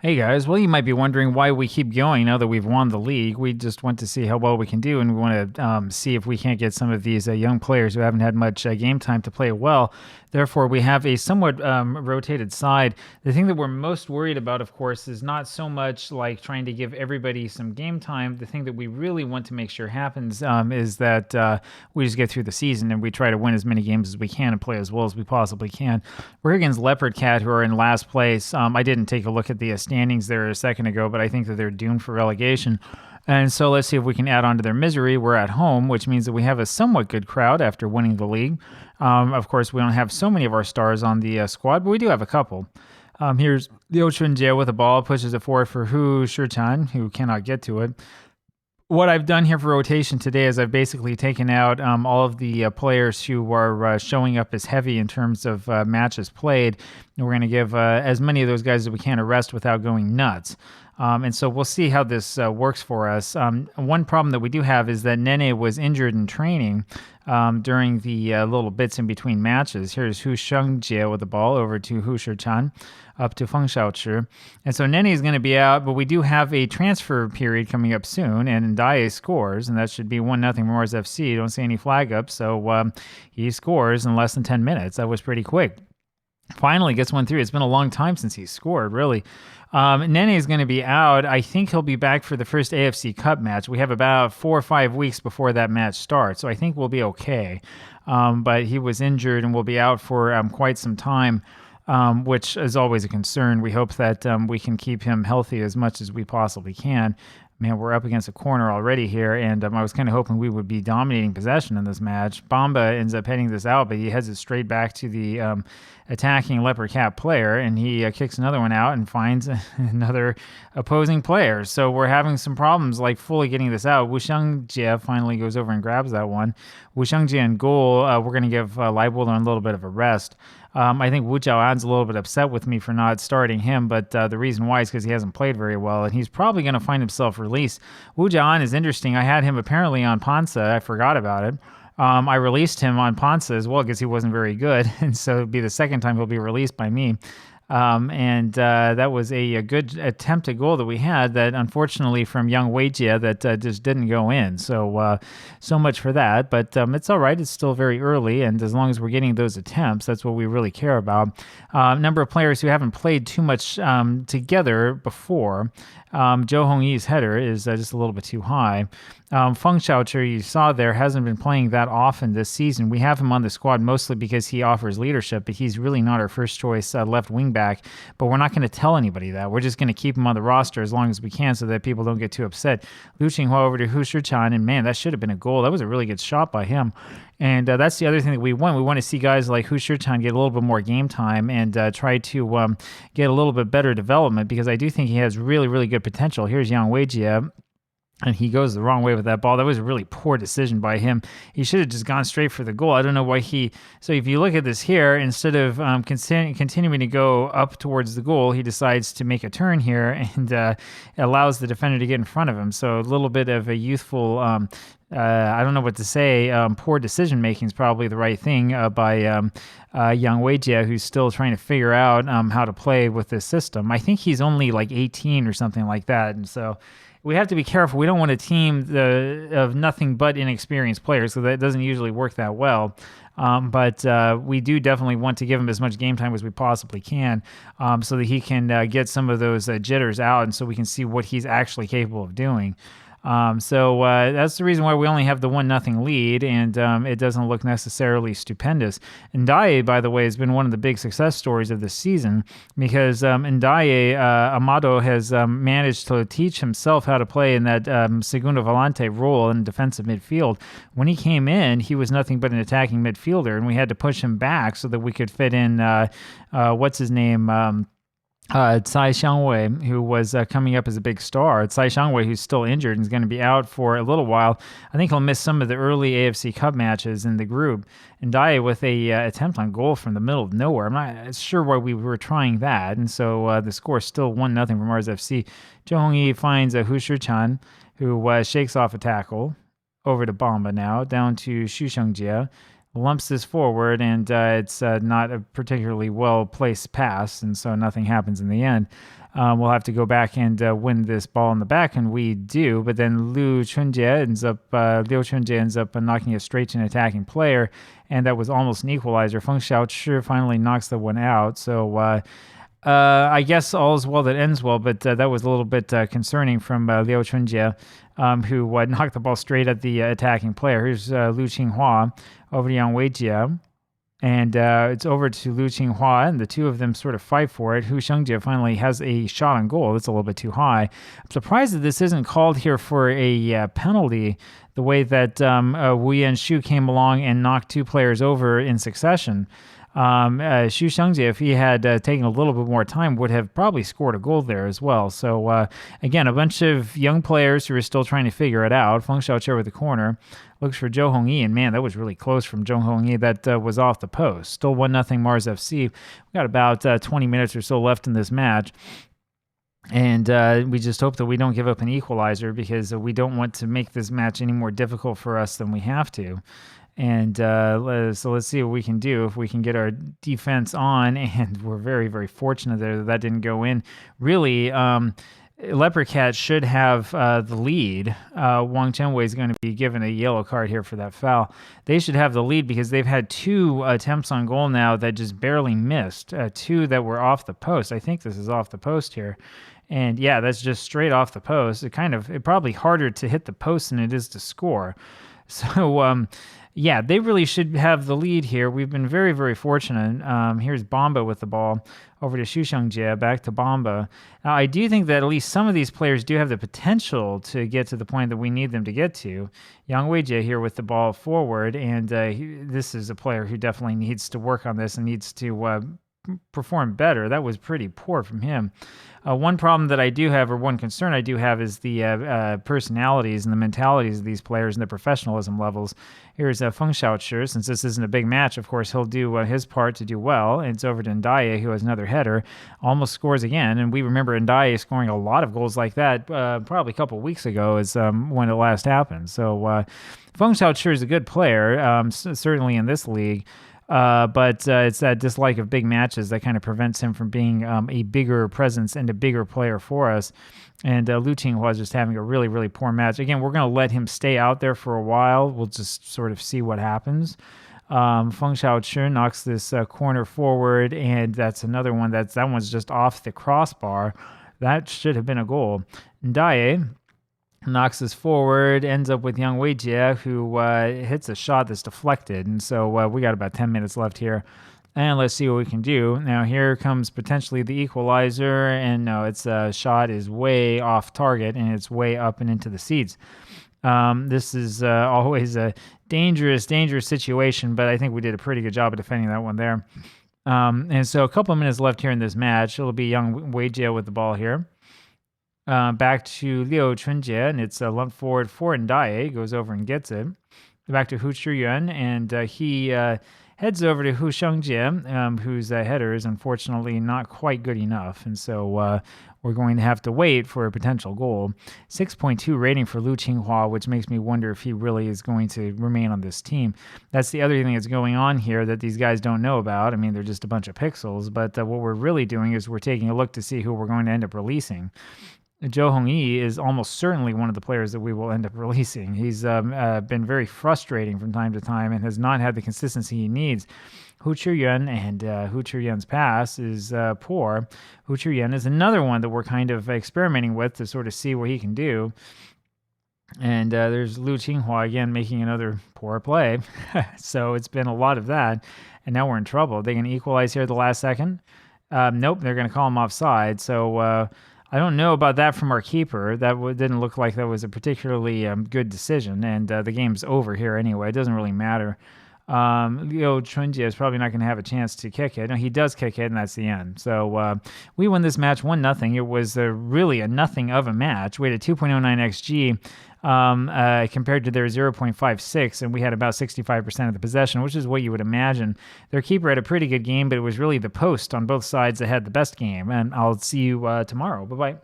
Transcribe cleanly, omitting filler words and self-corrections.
Hey guys, well, you might be wondering why we keep going now that we've won the league. We just want to see how well we can do, and we want to see if we can't get some of these young players who haven't had much game time to play well. Therefore, we have a somewhat rotated side. The thing that we're most worried about, of course, is not so much like trying to give everybody some game time. The thing that we really want to make sure happens is that we just get through the season and we try to win as many games as we can and play as well as we possibly can. We're against Leopard Cat, who are in last place. I didn't take a look at the standings there a second ago, but I think that they're doomed for relegation. And so let's see if we can add on to their misery. We're at home, which means that we have a somewhat good crowd after winning the league. Of course, we don't have so many of our stars on the squad, but we do have a couple. Here's Liu Chunjie with the ball, pushes it forward for Hu Shichan, who cannot get to it. What I've done here for rotation today is I've basically taken out all of the players who are showing up as heavy in terms of matches played. And we're going to give as many of those guys as we can a rest without going nuts. And so we'll see how this works for us. One problem that we do have is that Nene was injured in training during the little bits in between matches. Here's Hu Shengjie with the ball over to Hu Shichan, up to Feng Xiaochi. And so Nene is going to be out, but we do have a transfer period coming up soon, and Ndaye scores, and that should be 1-0 for Mars FC. Don't see any flag up, so he scores in less than 10 minutes. That was pretty quick. Finally gets one through. It's been a long time since he scored, really. Nene is going to be out. I think he'll be back for the first AFC Cup match. We have about 4 or 5 weeks before that match starts, so I think we'll be okay. But he was injured and will be out for quite some time, which is always a concern. We hope that we can keep him healthy as much as we possibly can. Man, we're up against a corner already here, and I was kind of hoping we would be dominating possession in this match. Bamba ends up heading this out, but he heads it straight back to the attacking Leopard Cat player, and he kicks another one out and finds another opposing player. So we're having some problems like fully getting this out. Wu Xiangjie finally goes over and grabs that one. Wu Xiangjie in goal. We're going to give Leibold a little bit of a rest. I think Wu Jiaoan's a little bit upset with me for not starting him, but the reason why is because he hasn't played very well, and he's probably going to find himself released. Wu Jiaoan is interesting. I had him apparently on Pansa. I forgot about it. I released him on Pansa as well because he wasn't very good, and so it'll be the second time he'll be released by me. And that was a good attempt at goal that we had that unfortunately from Young Weijie that just didn't go in. So so much for that. But it's all right. It's still very early. And as long as we're getting those attempts, that's what we really care about. Number of players who haven't played too much together before. Zhou Hongyi's header is just a little bit too high. Feng Xiaochi, you saw there, hasn't been playing that often this season. We have him on the squad mostly because he offers leadership, but he's really not our first choice left wing back. But we're not going to tell anybody that. We're just going to keep him on the roster as long as we can so that people don't get too upset. Liu Qinghua over to Hu Shichan, and man, that should have been a goal. That was a really good shot by him. And that's the other thing that we want. We want to see guys like Hu Shichan get a little bit more game time and try to get a little bit better development because I do think he has really, really good potential. Here's Yang Weijie. And he goes the wrong way with that ball. That was a really poor decision by him. He should have just gone straight for the goal. I don't know why he... So if you look at this here, instead of continuing to go up towards the goal, he decides to make a turn here and allows the defender to get in front of him. So a little bit of a youthful... I don't know what to say. Poor decision making is probably the right thing by Yang Weijie, who's still trying to figure out how to play with this system. I think he's only like 18 or something like that. And so... we have to be careful. We don't want a team of nothing but inexperienced players, so that doesn't usually work that well. But we do definitely want to give him as much game time as we possibly can so that he can get some of those jitters out and so we can see what he's actually capable of doing. So that's the reason why we only have the 1-0 lead, and it doesn't look necessarily stupendous. Ndaye, by the way, has been one of the big success stories of this season because Ndaye, Amado has managed to teach himself how to play in that segundo volante role in defensive midfield. When he came in, he was nothing but an attacking midfielder, and we had to push him back so that we could fit in, what's his name, Tsai Xiangwei, who was coming up as a big star. Tsai Xiangwei, who's still injured and is going to be out for a little while. I think he'll miss some of the early AFC Cup matches in the group. And Ndaye with a attempt on goal from the middle of nowhere. I'm not sure why we were trying that. And so the score is still 1-0 for Mars FC. Zhou Hongyi finds Hu Shichan, who shakes off a tackle. Over to Bamba now, down to Xu Shengjie. Lumps this forward, and it's not a particularly well-placed pass, and so nothing happens in the end. we'll have to go back and win this ball in the back, and we do. But then Liu Chunjie ends up knocking it straight to an attacking player, and that was almost an equalizer. Feng Xiaochi finally knocks the one out. So I guess all is well that ends well, but that was a little bit concerning from Liu Chunjie, who knocked the ball straight at the attacking player. Here's Lu Qinghua over to Yang Weijie. And it's over to Lu Qinghua, and the two of them sort of fight for it. Hu Xiangjie finally has a shot on goal. That's a little bit too high. I'm surprised that this isn't called here for a penalty, the way that Wu Yanshu came along and knocked two players over in succession. Xu Xiangjie, if he had taken a little bit more time, would have probably scored a goal there as well. So, again, a bunch of young players who are still trying to figure it out. Feng Xiaoqiu with the corner. Looks for Zhou Hongyi, and man, that was really close from Zhou Hongyi. That was off the post. Still 1-0 Mars FC. We've got about 20 minutes or so left in this match. And we just hope that we don't give up an equalizer, because we don't want to make this match any more difficult for us than we have to. And so let's see what we can do if we can get our defense on. And we're very, very fortunate there that didn't go in. Really, Leopard Cat should have the lead. Wang Chenwei is going to be given a yellow card here for that foul. They should have the lead because they've had two attempts on goal now that just barely missed. Two that were off the post. I think this is off the post here. And yeah, that's just straight off the post. It probably harder to hit the post than it is to score. So, yeah, they really should have the lead here. We've been very, very fortunate. Here's Bamba with the ball over to Xu Xiangjie, back to Bamba. Now, I do think that at least some of these players do have the potential to get to the point that we need them to get to. Yang Weijie here with the ball forward, and this is a player who definitely needs to work on this and needs to perform better. That was pretty poor from him. One problem that I do have, or one concern I do have, is the personalities and the mentalities of these players and the professionalism levels. Here's Feng Xiaochi. Since this isn't a big match, of course, he'll do his part to do well. And it's over to Ndaye, who has another header, almost scores again. And we remember Ndaye scoring a lot of goals like that probably a couple of weeks ago is when it last happened. So Feng Xiaochi is a good player, certainly in this league. But it's that dislike of big matches that kind of prevents him from being a bigger presence and a bigger player for us. And Lu Qinghua is just having a really, really poor match. Again, we're going to let him stay out there for a while. We'll just sort of see what happens. Feng Xiaoqi knocks this corner forward, and that's another one. That one's just off the crossbar. That should have been a goal. Ndaye knocks this forward, ends up with Yang Weijie, who hits a shot that's deflected. And so we got about 10 minutes left here. And let's see what we can do. Now here comes potentially the equalizer. And no, its shot is way off target, and it's way up and into the seats. This is always a dangerous, dangerous situation, but I think we did a pretty good job of defending that one there. And so a couple of minutes left here in this match. It'll be Yang Weijie with the ball here. Back to Liu Chunjie, and it's lumped forward for Ndaye. Goes over and gets it. Back to Hu Chiyuan, and he heads over to Hu Xiangjie, whose header is unfortunately not quite good enough. And so we're going to have to wait for a potential goal. 6.2 rating for Lu Qinghua, which makes me wonder if he really is going to remain on this team. That's the other thing that's going on here that these guys don't know about. I mean, they're just a bunch of pixels, but what we're really doing is we're taking a look to see who we're going to end up releasing. Zhou Hongyi is almost certainly one of the players that we will end up releasing. He's been very frustrating from time to time and has not had the consistency he needs. Hu Chiyuan, and Hu Chiyuan's pass is poor. Hu Chiyuan is another one that we're kind of experimenting with to sort of see what he can do. And there's Lu Qinghua again making another poor play. So it's been a lot of that, and now we're in trouble. Are they going to equalize here at the last second? Nope, they're going to call him offside. So I don't know about that from our keeper. That didn't look like that was a particularly good decision, and the game's over here anyway. It doesn't really matter. Liu Chunjie is probably not going to have a chance to kick it. No, he does kick it, and that's the end. So we win this match 1-0. It was really a nothing of a match. We had a 2.09 XG compared to their 0.56, and we had about 65% of the possession, which is what you would imagine. Their keeper had a pretty good game, but it was really the post on both sides that had the best game. And I'll see you tomorrow. Bye-bye.